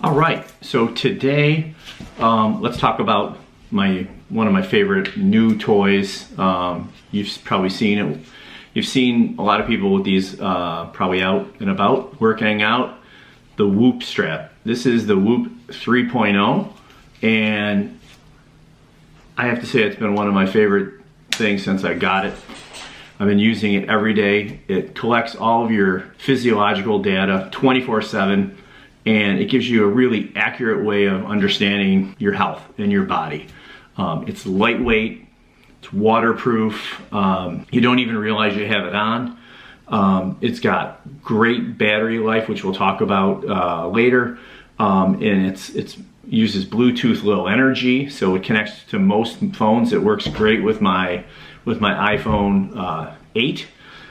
All right, so today let's talk about one of my favorite new toys. You've probably seen it. You've seen a lot of people with these probably out and about, working out. The Whoop strap. This is the Whoop 3.0, and I have to say it's been one of my favorite things since I got it. I've been using it every day. It collects all of your physiological data 24/7, and it gives you a really accurate way of understanding your health and your body. It's lightweight, it's waterproof, you don't even realize you have it on. It's got great battery life, which we'll talk about later, and it uses Bluetooth Low Energy, so it connects to most phones. It works great with my iPhone 8.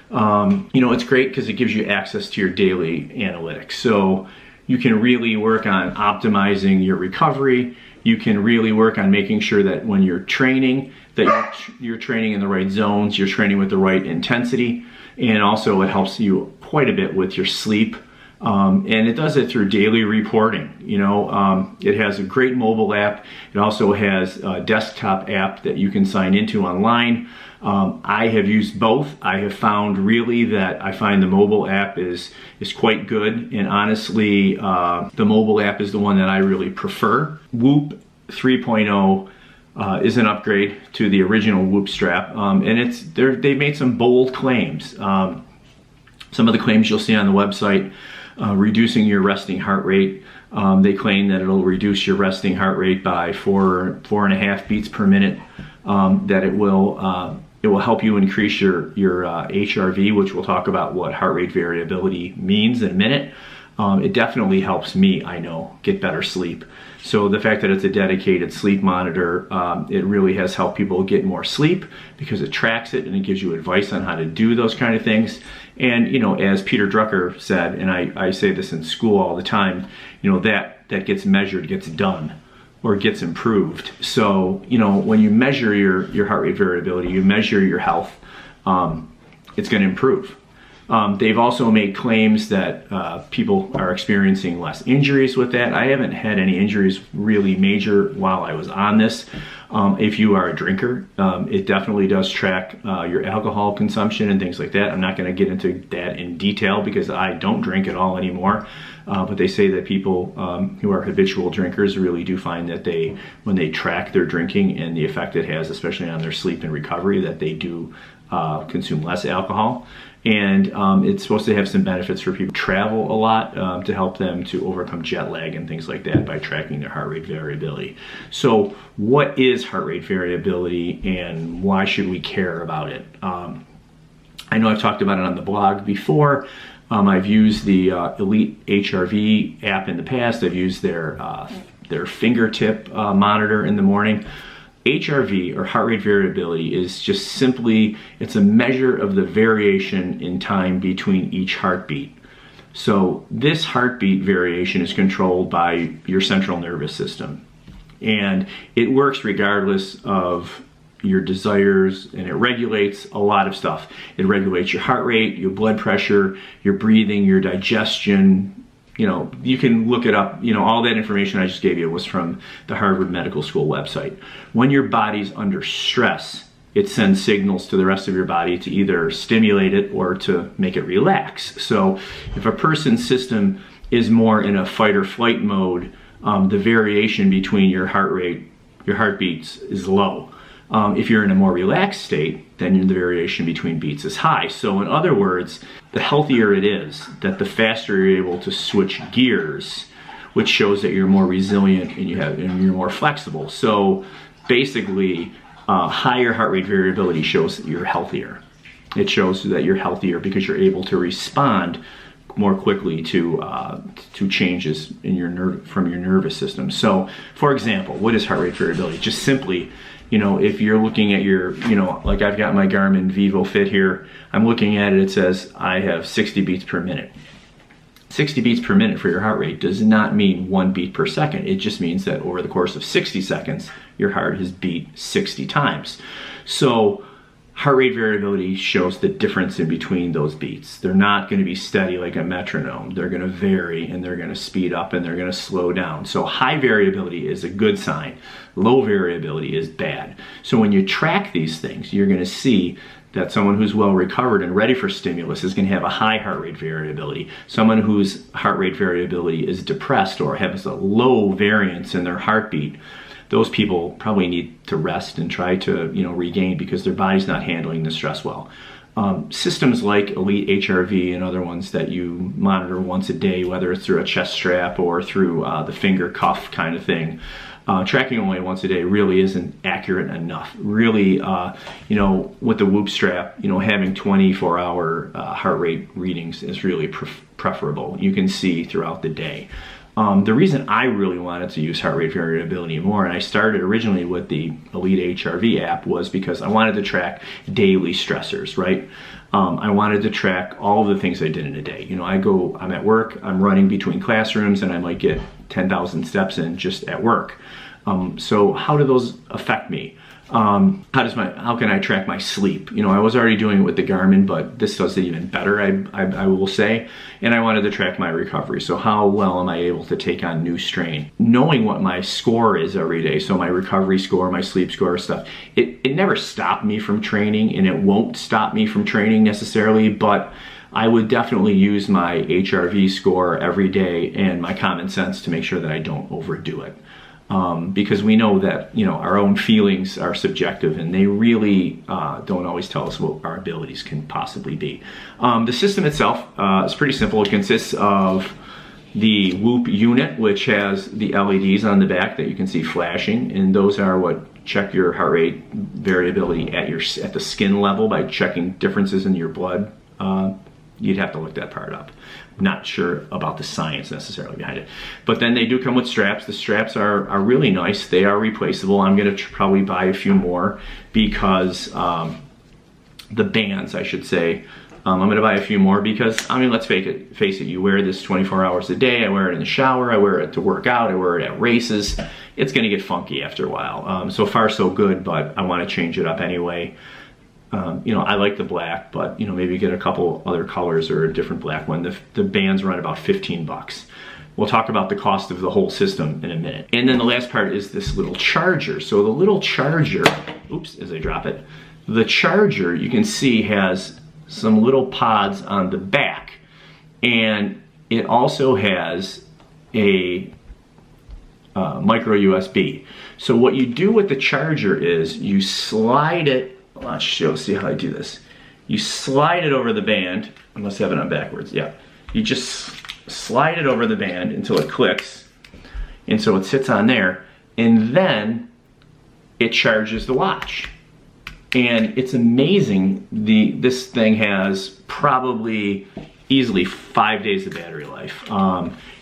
You know, it's great because it gives you access to your daily analytics. So you can really work on optimizing your recovery. You can really work on making sure that when you're training, that you're training in the right zones, you're training with the right intensity, and also it helps you quite a bit with your sleep. And it does it through daily reporting. You know, it has a great mobile app. It also has a desktop app that you can sign into online. I have used both. I have found really that I find the mobile app is quite good, and honestly, the mobile app is the one that I really prefer. Whoop 3.0 is an upgrade to the original Whoop strap, and they've made some bold claims. Some of the claims you'll see on the website, reducing your resting heart rate. They claim that it'll reduce your resting heart rate by 4.5 beats per minute. That it will help you increase your HRV, which we'll talk about what heart rate variability means in a minute. It definitely helps me, I know, get better sleep. So the fact that it's a dedicated sleep monitor, it really has helped people get more sleep because it tracks it and it gives you advice on how to do those kind of things. And, you know, as Peter Drucker said, and I say this in school all the time, you know, that gets measured gets done, or gets improved. So, you know, when you measure your heart rate variability, you measure your health, it's gonna improve. They've also made claims that people are experiencing less injuries with that. I haven't had any injuries really major while I was on this. If you are a drinker, it definitely does track your alcohol consumption and things like that. I'm not gonna get into that in detail because I don't drink at all anymore. But they say that people who are habitual drinkers really do find that when they track their drinking and the effect it has, especially on their sleep and recovery, that they do consume less alcohol. And it's supposed to have some benefits for people who travel a lot to help them to overcome jet lag and things like that by tracking their heart rate variability. So what is heart rate variability and why should we care about it? I know I've talked about it on the blog before. I've used the Elite HRV app in the past. I've used their fingertip monitor in the morning. HRV, or heart rate variability, is just simply, it's a measure of the variation in time between each heartbeat. So this heartbeat variation is controlled by your central nervous system. And it works regardless of your desires, and it regulates a lot of stuff. It regulates your heart rate, your blood pressure, your breathing, your digestion. You know, you can look it up. You know, all that information I just gave you was from the Harvard Medical School website. When your body's under stress, it sends signals to the rest of your body to either stimulate it or to make it relax. So if a person's system is more in a fight or flight mode, the variation between your heart rate, your heartbeats is low. If you're in a more relaxed state, then the variation between beats is high. So in other words, the healthier it is, that the faster you're able to switch gears, which shows that you're more resilient and you're more flexible. So basically, higher heart rate variability shows that you're healthier. It shows that you're healthier because you're able to respond more quickly to changes in from your nervous system. So, for example, what is heart rate variability? Just simply, you know, if you're looking at your, you know, like I've got my Garmin Vivo Fit here, I'm looking at it, it says I have 60 beats per minute. 60 beats per minute for your heart rate does not mean 1 beat per second. It just means that over the course of 60 seconds, your heart has beat 60 times. So heart rate variability shows the difference in between those beats. They're not going to be steady like a metronome. They're going to vary, and they're going to speed up, and they're going to slow down. So high variability is a good sign. Low variability is bad. So when you track these things, you're going to see that someone who's well recovered and ready for stimulus is going to have a high heart rate variability. Someone whose heart rate variability is depressed or has a low variance in their heartbeat, those people probably need to rest and try to, regain, because their body's not handling the stress well. Systems like Elite HRV and other ones that you monitor once a day, whether it's through a chest strap or through the finger cuff kind of thing, tracking only once a day really isn't accurate enough. Really, with the Whoop strap, having 24-hour heart rate readings is really preferable. You can see throughout the day. The reason I really wanted to use heart rate variability more, and I started originally with the Elite HRV app, was because I wanted to track daily stressors, right? I wanted to track all of the things I did in a day. I'm at work, I'm running between classrooms, and I might get 10,000 steps in just at work. So how do those affect me? How can I track my sleep? I was already doing it with the Garmin, but this does it even better, I will say. And I wanted to track my recovery. So how well am I able to take on new strain? Knowing what my score is every day, so my recovery score, my sleep score stuff, it never stopped me from training, and it won't stop me from training necessarily, but I would definitely use my HRV score every day and my common sense to make sure that I don't overdo it. Because we know that our own feelings are subjective, and they really don't always tell us what our abilities can possibly be. The system itself is pretty simple. It consists of the Whoop unit, which has the LEDs on the back that you can see flashing, and those are what check your heart rate variability at the skin level by checking differences in your blood. You'd have to look that part up. I'm not sure about the science necessarily behind it. But then they do come with straps. The straps are really nice. They are replaceable. I'm going to probably buy a few more because the bands, I should say, I'm going to buy a few more because, let's face it, you wear this 24 hours a day. I wear it in the shower. I wear it to work out. I wear it at races. It's going to get funky after a while. So far, so good, but I want to change it up anyway. I like the black, but maybe get a couple other colors or a different black one. The bands run about 15 bucks. We'll talk about the cost of the whole system in a minute. And then the last part is this little charger. So the little charger, oops, as I drop it, the charger you can see has some little pods on the back, and it also has a micro USB. So what you do with the charger is you slide it. Let's see how I do this. You slide it over the band. I must have it on backwards. Yeah. You just slide it over the band until it clicks. And so it sits on there. And then it charges the watch. And it's amazing. This thing has probably easily 5 days of battery life.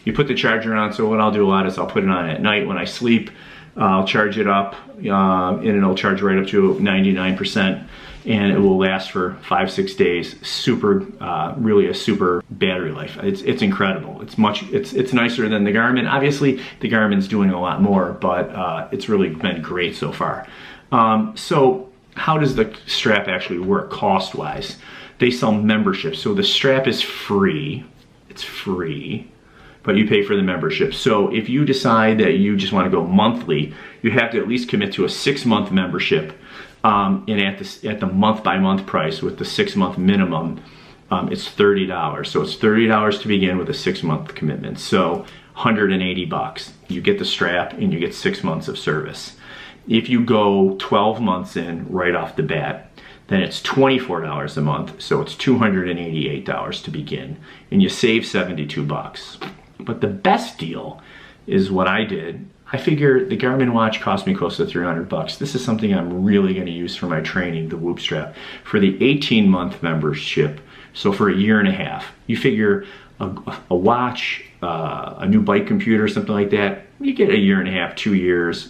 You put the charger on. So what I'll do a lot is I'll put it on at night when I sleep. I'll charge it up, and it'll charge right up to 99%, and it will last for 5-6 days. Really a super battery life. It's incredible. It's nicer than the Garmin. Obviously, the Garmin's doing a lot more, but it's really been great so far. So how does the strap actually work cost-wise? They sell memberships, so the strap is free. It's free. But you pay for the membership. So if you decide that you just want to go monthly, you have to at least commit to a 6-month membership. And at the month-by-month price with the 6-month minimum, it's $30. So it's $30 to begin with a 6-month commitment. So 180 bucks. You get the strap and you get 6 months of service. If you go 12 months in right off the bat, then it's $24 a month. So it's $288 to begin, and you save 72 bucks. But the best deal is what I did. I figure the Garmin watch cost me close to 300 bucks. This is something I'm really going to use for my training, the Whoop strap. For the 18-month membership, so for a year and a half, you figure a watch, a new bike computer, something like that, you get a year and a half, 2 years,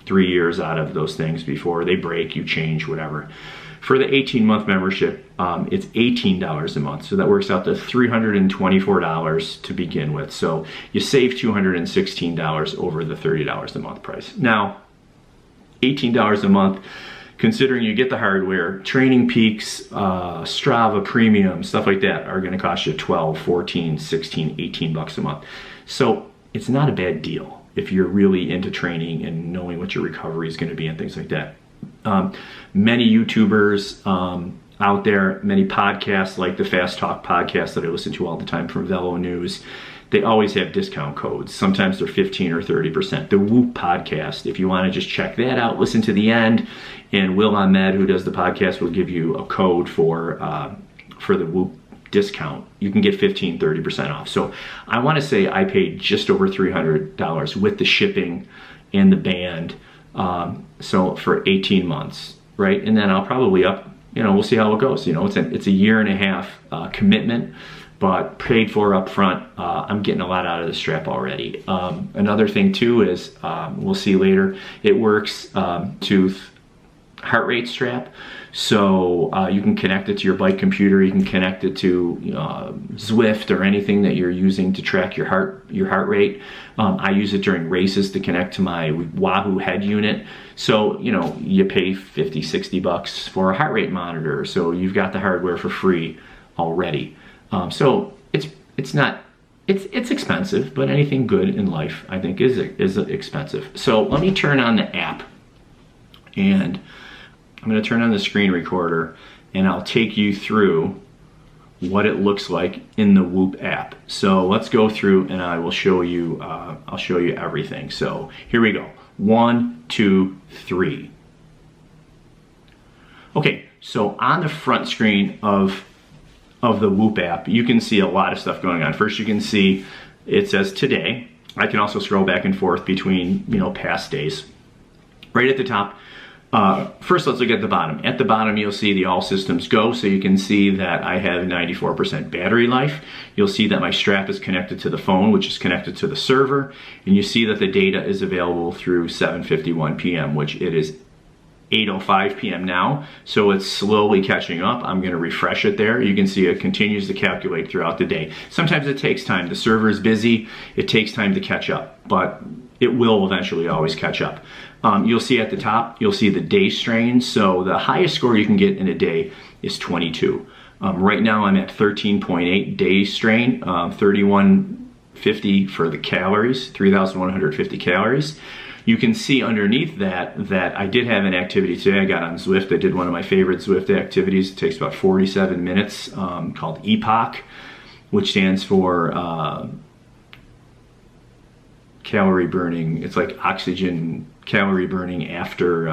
3 years out of those things before they break, you change, whatever. For the 18-month membership, it's $18 a month, so that works out to $324 to begin with. So you save $216 over the $30 a month price. Now, $18 a month, considering you get the hardware, Training Peaks, Strava Premium, stuff like that are gonna cost you 12, 14, 16, 18 bucks a month. So it's not a bad deal if you're really into training and knowing what your recovery is gonna be and things like that. Many YouTubers out there, many podcasts like the Fast Talk podcast that I listen to all the time from Velo News, they always have discount codes. Sometimes they're 15 or 30%. The Whoop podcast, if you want to just check that out, listen to the end, and Will Ahmed, who does the podcast, will give you a code for the Whoop discount. You can get 15, 30% off. So I want to say I paid just over $300 with the shipping and the band, so for 18 months, right? And then I'll probably we'll see how it goes. It's a year and a half commitment, but paid for up front. I'm getting a lot out of the strap already. Another thing too is, we'll see later, it works to heart rate strap. So you can connect it to your bike computer, you can connect it to Zwift or anything that you're using to track your heart rate. I use it during races to connect to my Wahoo head unit. So, you pay 50, 60 bucks for a heart rate monitor. So you've got the hardware for free already. So it's expensive, but anything good in life, I think, is expensive. So let me turn on the app, and I'm going to turn on the screen recorder, and I'll take you through what it looks like in the Whoop app. So let's go through, and I will show you. I'll show you everything. So here we go. 1, 2, 3. Okay. So on the front screen of the Whoop app, you can see a lot of stuff going on. First, you can see it says today. I can also scroll back and forth between past days. Right at the top. First, let's look at the bottom. At the bottom, you'll see the all systems go, so you can see that I have 94% battery life. You'll see that my strap is connected to the phone, which is connected to the server, and you see that the data is available through 7:51 p.m., which it is 8:05 p.m. now, so it's slowly catching up. I'm going to refresh it there. You can see it continues to calculate throughout the day. Sometimes it takes time. The server is busy. It takes time to catch up, but it will eventually always catch up. You'll see at the top, you'll see the day strain. So the highest score you can get in a day is 22. Right now I'm at 13.8 day strain, 3150 for the calories, 3,150 calories. You can see underneath that I did have an activity today. I got on Zwift. I did one of my favorite Zwift activities. It takes about 47 minutes, called EPOC, which stands for calorie burning. It's like oxygen calorie burning after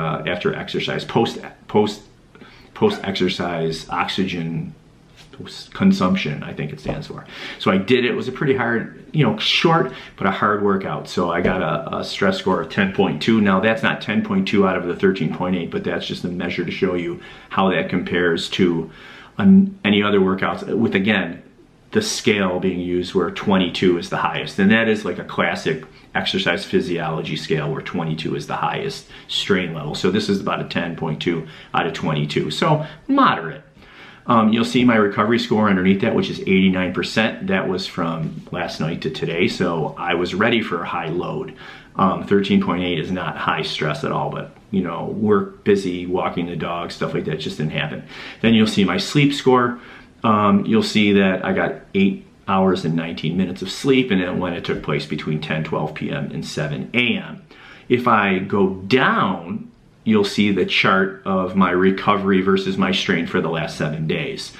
exercise, post exercise oxygen consumption, I think it stands for. So I did it. It was a pretty hard, short, but a hard workout. So I got a stress score of 10.2. Now that's not 10.2 out of the 13.8, but that's just a measure to show you how that compares to any other workouts, with, again, the scale being used where 22 is the highest. And that is like a classic exercise physiology scale where 22 is the highest strain level. So this is about a 10.2 out of 22. So moderate. You'll see my recovery score underneath that, which is 89%. That was from last night to today, so I was ready for a high load. 13.8 is not high stress at all, but work, busy, walking the dog, stuff like that just didn't happen. Then you'll see my sleep score. You'll see that I got 8 hours and 19 minutes of sleep, and then when it took place between 10:12 p.m. and 7 a.m. If I go down, you'll see the chart of my recovery versus my strain for the last 7 days.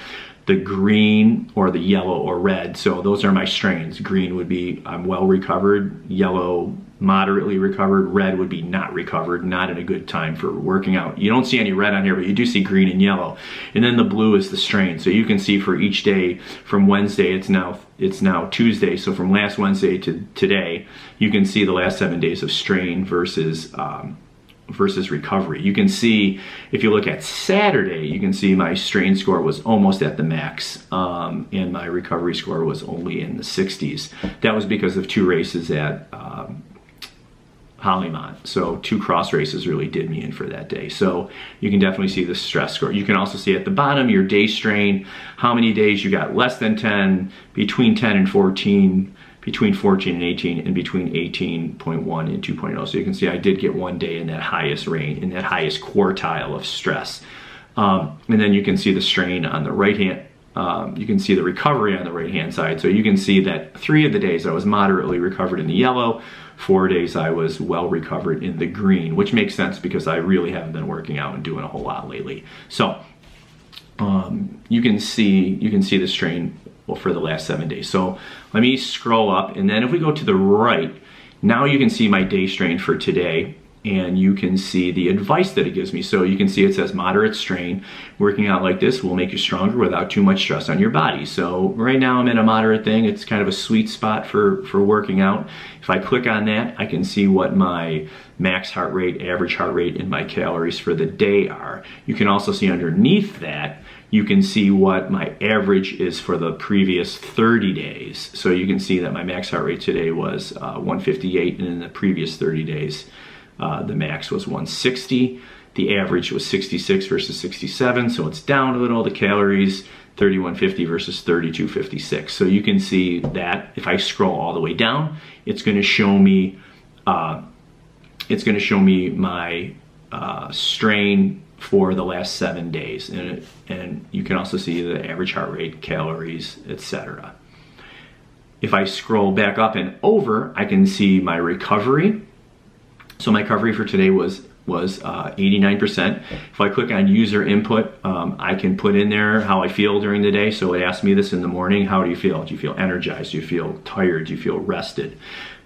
The green or the yellow or red, so those are my strains. Green would be I'm well recovered, yellow moderately recovered, red would be not recovered, not in a good time for working out. You don't see any red on here, but you do see green and yellow. And then the blue is the strain. So you can see for each day from Wednesday, it's now Tuesday. So from last Wednesday to today, you can see the last 7 days of strain versus recovery. You can see, if you look at Saturday, you can see my strain score was almost at the max, and my recovery score was only in the 60s. That was because of 2 races at Hollymont. So 2 cross races really did me in for that day. So you can definitely see the stress score. You can also see at the bottom your day strain, how many days you got less than 10, between 10 and 14, between 14 and 18, and between 18.1 and 2.0. So you can see I did get one day in that highest range, in that highest quartile of stress. And then you can see the strain on the right hand. You can see the recovery on the right hand side. So you can see that 3 of the days I was moderately recovered in the yellow, 4 days I was well recovered in the green, which makes sense because I really haven't been working out and doing a whole lot lately. So you can see the strain for the last 7 days. So let me scroll up, and then if we go to the right, now you can see my day strain for today, and you can see the advice that it gives me. So you can see it says moderate strain. Working out like this will make you stronger without too much stress on your body. So right now I'm in a moderate thing. It's kind of a sweet spot for working out. If I click on that, I can see what my max heart rate, average heart rate, and my calories for the day are. You can also see underneath that, you can see what my average is for the previous 30 days. So you can see that my max heart rate today was 158, and in the previous 30 days, the max was 160. The average was 66 versus 67, so it's down a little. The calories, 3150 versus 3256. So you can see that if I scroll all the way down, it's going to show me my strain for the last 7 days, and you can also see the average heart rate, calories, etc. If I scroll back up and over, I can see my recovery. So my recovery for today was 89%. If I click on user input, I can put in there how I feel during the day. So it asked me this in the morning: how do you feel? Do you feel energized? Do you feel tired? Do you feel rested?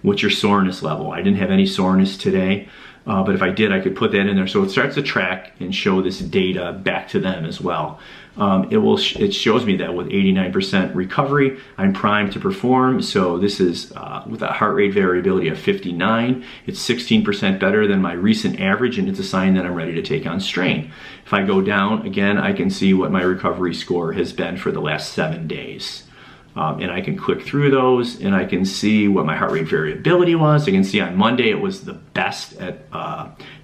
What's your soreness level? I didn't have any soreness today, but if I did, I could put that in there. So it starts to track and show this data back to them as well. It shows me that with 89% recovery, I'm primed to perform. So this is with a heart rate variability of 59. It's 16% better than my recent average, and it's a sign that I'm ready to take on strain. If I go down again, I can see what my recovery score has been for the last 7 days. And I can click through those, and I can see what my heart rate variability was. I can see on Monday it was the best at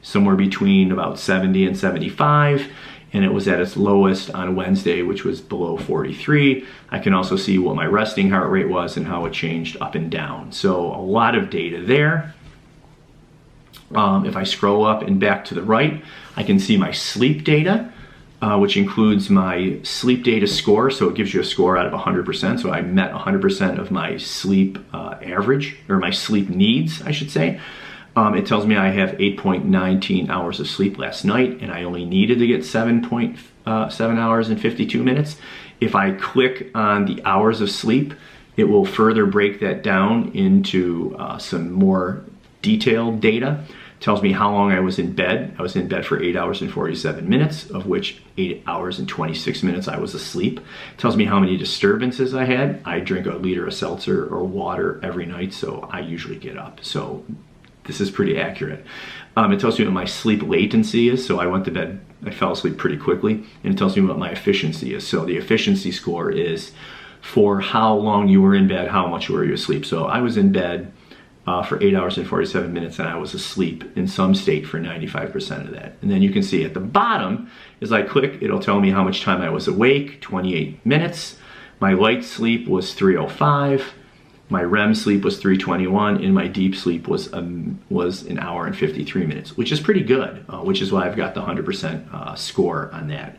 somewhere between about 70 and 75, and it was at its lowest on Wednesday, which was below 43. I can also see what my resting heart rate was and how it changed up and down. So a lot of data there. If I scroll up and back to the right, I can see my sleep data, which includes my sleep data score. So it gives you a score out of 100%. So I met 100% of my sleep average, or my sleep needs, I should say. It tells me I have 8.19 hours of sleep last night, and I only needed to get 7 hours and 52 minutes. If I click on the hours of sleep, it will further break that down into some more detailed data. It tells me how long I was in bed. I was in bed for 8 hours and 47 minutes, of which 8 hours and 26 minutes I was asleep. It tells me how many disturbances I had. I drink a liter of seltzer or water every night, so I usually get up. So this is pretty accurate. It tells me what my sleep latency is. So I went to bed, I fell asleep pretty quickly, and it tells me what my efficiency is. So the efficiency score is for how long you were in bed, how much were you asleep. So I was in bed for 8 hours and 47 minutes, and I was asleep in some state for 95% of that. And then you can see at the bottom, as I click, it'll tell me how much time I was awake, 28 minutes. My light sleep was 3:05. My REM sleep was 3:21, and my deep sleep was an hour and 53 minutes, which is pretty good, which is why I've got the 100% score on that.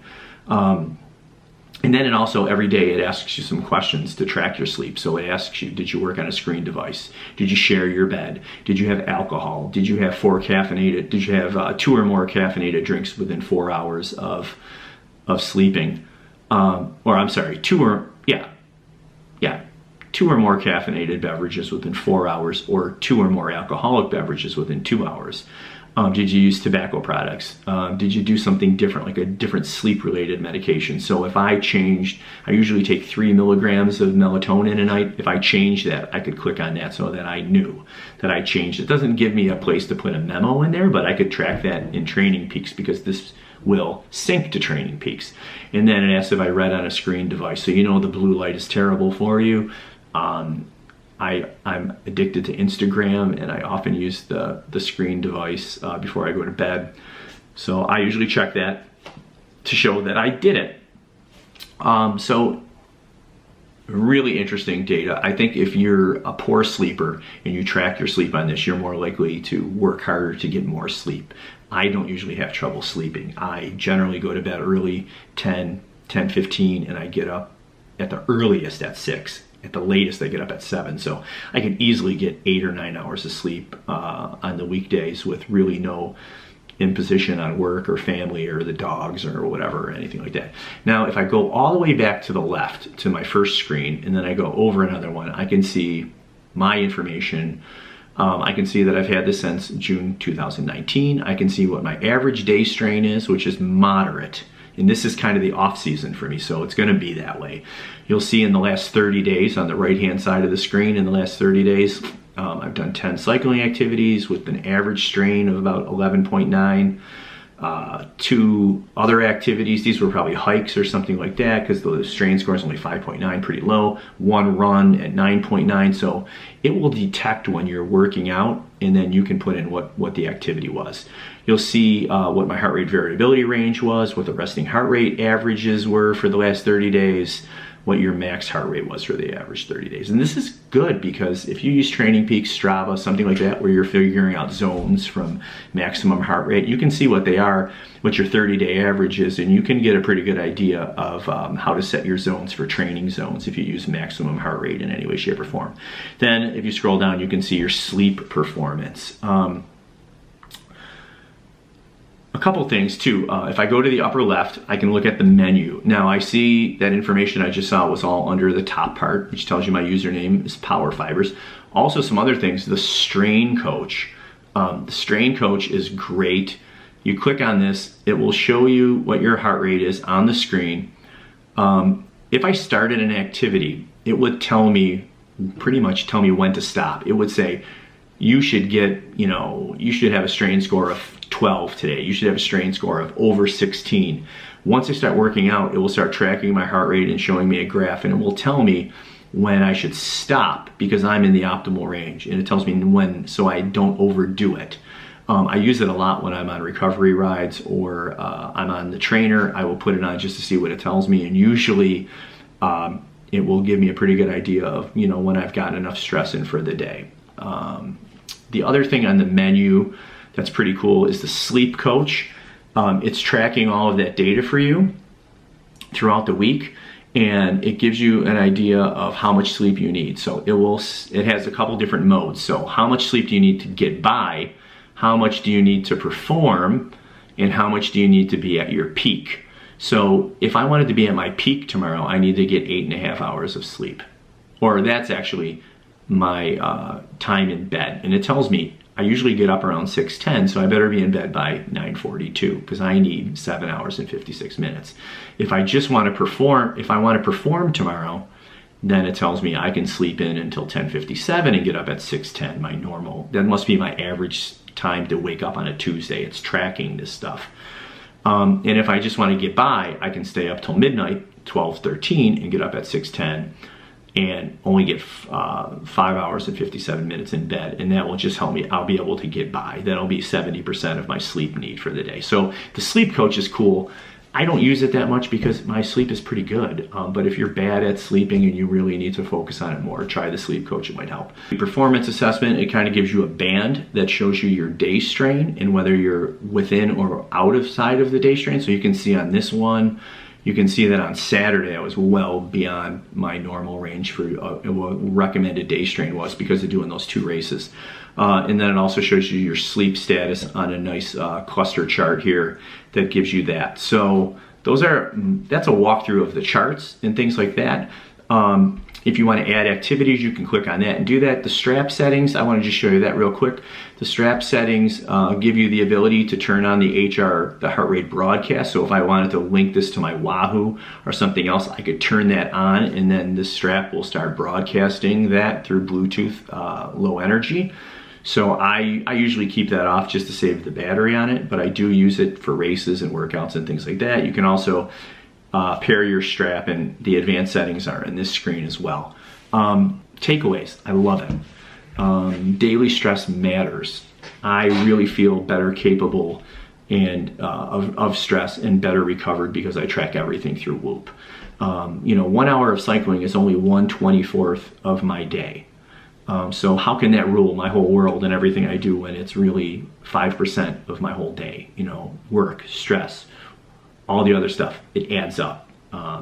And then it also, every day, it asks you some questions to track your sleep. So it asks you, did you work on a screen device? Did you share your bed? Did you have alcohol? Did you have 4 caffeinated? Did you have 2 or more caffeinated drinks within 4 hours of sleeping? Or I'm sorry, 2 or more caffeinated beverages within 4 hours, or 2 or more alcoholic beverages within 2 hours. Did you use tobacco products? Did you do something different, like a different sleep-related medication? So if I changed, I usually take 3 milligrams of melatonin a night. If I changed that, I could click on that so that I knew that I changed. It doesn't give me a place to put a memo in there, but I could track that in Training Peaks, because this will sync to Training Peaks. And then it asks if I read on a screen device. So you know the blue light is terrible for you. I'm addicted to Instagram, and I often use the screen device before I go to bed. So I usually check that to show that I did it. So really interesting data. I think if you're a poor sleeper and you track your sleep on this, you're more likely to work harder to get more sleep. I don't usually have trouble sleeping. I generally go to bed early, 10:15, and I get up at the earliest at 6. At the latest, I get up at 7. So I can easily get 8 or 9 hours of sleep on the weekdays with really no imposition on work or family or the dogs or whatever or anything like that. Now, if I go all the way back to the left to my first screen and then I go over another one, I can see my information. I can see that I've had this since June 2019. I can see what my average day strain is, which is moderate. And this is kind of the off season for me, so it's gonna be that way. You'll see in the last 30 days on the right-hand side of the screen, in the last 30 days, I've done 10 cycling activities with an average strain of about 11.9. 2 other activities, these were probably hikes or something like that because the strain score is only 5.9, pretty low. 1 run at 9.9, so it will detect when you're working out and then you can put in what the activity was. You'll see what my heart rate variability range was, what the resting heart rate averages were for the last 30 days, what your max heart rate was for the average 30 days. And this is good because if you use Training Peaks, Strava, something like that, where you're figuring out zones from maximum heart rate, you can see what they are, what your 30-day average is, and you can get a pretty good idea of how to set your zones for training zones if you use maximum heart rate in any way, shape, or form. Then if you scroll down, you can see your sleep performance. A couple things too. If I go to the upper left, I can look at the menu. Now I see that information I just saw was all under the top part, which tells you my username is Power Fibers. Also some other things, the strain coach. The strain coach is great. You click on this, it will show you what your heart rate is on the screen. If I started an activity, it would tell me, pretty much tell me when to stop. It would say, you should get, you should have a strain score of 12 today. You should have a strain score of over 16. Once I start working out, it will start tracking my heart rate and showing me a graph, and it will tell me when I should stop because I'm in the optimal range, and it tells me when so I don't overdo it. I use it a lot when I'm on recovery rides or I'm on the trainer. I will put it on just to see what it tells me, and usually it will give me a pretty good idea of when I've gotten enough stress in for the day. The other thing on the menu that's pretty cool is the sleep coach. It's tracking all of that data for you throughout the week, and it gives you an idea of how much sleep you need. So it has a couple different modes. So how much sleep do you need to get by, how much do you need to perform, and how much do you need to be at your peak. So if I wanted to be at my peak tomorrow, I need to get 8.5 hours of sleep. Or that's actually my time in bed, and it tells me I usually get up around 6:10, so I better be in bed by 9:42 because I need 7 hours and 56 minutes. If I just want to perform, if I want to perform tomorrow, then it tells me I can sleep in until 10:57 and get up at 6:10, my normal. That must be my average time to wake up on a Tuesday. It's tracking this stuff. And if I just want to get by, I can stay up till midnight, 12:13, and get up at 6:10. And only get 5 hours and 57 minutes in bed, and that will just help me. I'll be able to get by. That'll be 70% of my sleep need for the day. So the sleep coach is cool. I don't use it that much because my sleep is pretty good, but if you're bad at sleeping and you really need to focus on it more, try the sleep coach, it might help. The performance assessment, it kind of gives you a band that shows you your day strain and whether you're within or out of side of the day strain. So you can see on this one, you can see that on Saturday I was well beyond my normal range for what recommended day strain was because of doing those 2 races. And then it also shows you your sleep status on a nice cluster chart here that gives you that. So that's a walkthrough of the charts and things like that. If you want to add activities, you can click on that and do that. The strap settings, I want to just show you that real quick. The strap settings give you the ability to turn on the heart rate broadcast. So if I wanted to link this to my Wahoo or something else, I could turn that on, and then the strap will start broadcasting that through Bluetooth low energy. So I usually keep that off just to save the battery on it, but I do use it for races and workouts and things like that. You can also pair your strap, and the advanced settings are in this screen as well. Takeaways, I love it. Daily stress matters. I really feel better capable and of stress and better recovered because I track everything through Whoop. You know, 1 hour of cycling is only 1/24 of my day. So how can that rule my whole world and everything I do when it's really 5% of my whole day? You know, work, stress, all the other stuff, it adds up.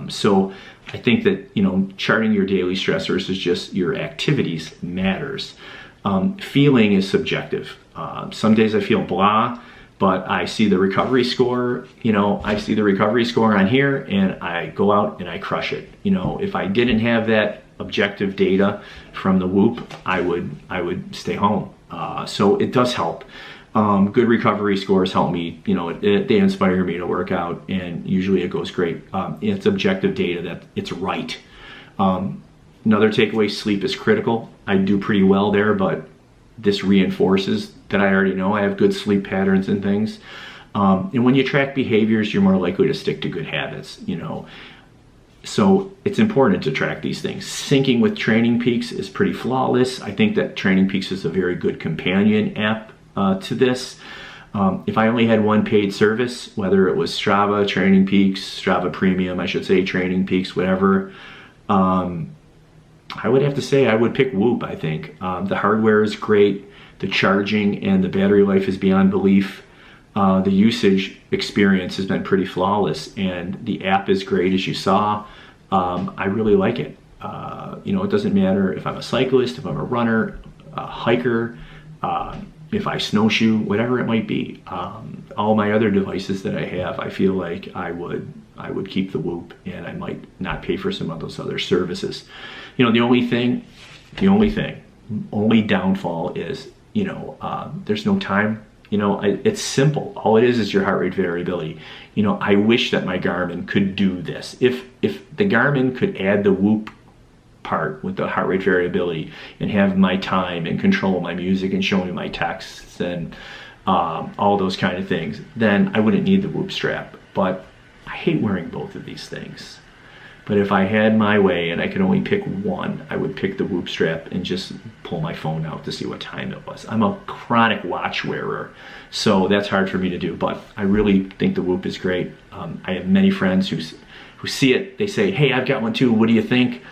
So I think that, you know, charting your daily stressors is just your activities matters. Feeling is subjective. Some days I feel blah, but I see the recovery score, you know, I see the recovery score on here and I go out and I crush it. You know, if I didn't have that objective data from the Whoop, I would stay home. So it does help. Good recovery scores help me, you know, they inspire me to work out, and usually it goes great. It's objective data that it's right. Another takeaway, sleep is critical. I do pretty well there, but this reinforces that I already know I have good sleep patterns and things. And when you track behaviors, you're more likely to stick to good habits, you know. So it's important to track these things. Syncing with Training Peaks is pretty flawless. I think that Training Peaks is a very good companion app to this. If I only had one paid service, whether it was Strava, Training Peaks, Strava Premium, I should say, Training Peaks, whatever, I would have to say I would pick Whoop, I think. The hardware is great. The charging and the battery life is beyond belief. The usage experience has been pretty flawless, and the app is great, as you saw. I really like it. You know, it doesn't matter if I'm a cyclist, if I'm a runner, a hiker, if I snowshoe, whatever it might be. All my other devices that I have, I feel like I would keep the Whoop, and I might not pay for some of those other services. You know, the only downfall is, you know, there's no time. You know, it's simple. All it is your heart rate variability. You know, I wish that my Garmin could do this. If the Garmin could add the Whoop part with the heart rate variability and have my time and control my music and show me my texts and all those kind of things, then I wouldn't need the Whoop strap. But I hate wearing both of these things. But if I had my way and I could only pick one, I would pick the Whoop strap and just pull my phone out to see what time it was. I'm a chronic watch wearer, so that's hard for me to do, but I really think the Whoop is great. I have many friends who see it, they say, hey, I've got one too, what do you think?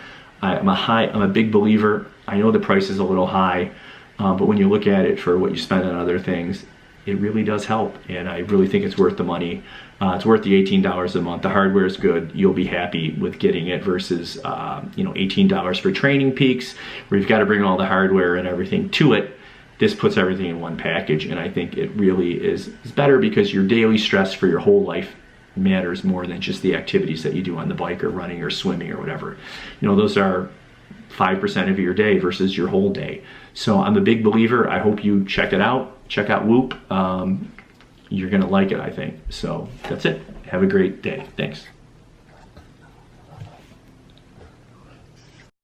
I'm a big believer. I know the price is a little high, but when you look at it for what you spend on other things, it really does help, and I really think it's worth the money. It's worth the $18 a month. The hardware is good. You'll be happy with getting it versus you know, $18 for Training Peaks, where you've got to bring all the hardware and everything to it. This puts everything in one package, and I think it really is better because your daily stress for your whole life matters more than just the activities that you do on the bike or running or swimming or whatever. You know, those are 5% of your day versus your whole day. So I'm a big believer. I hope you check it out. Check out Whoop. You're gonna like it, I think. So that's it. Have a great day. Thanks.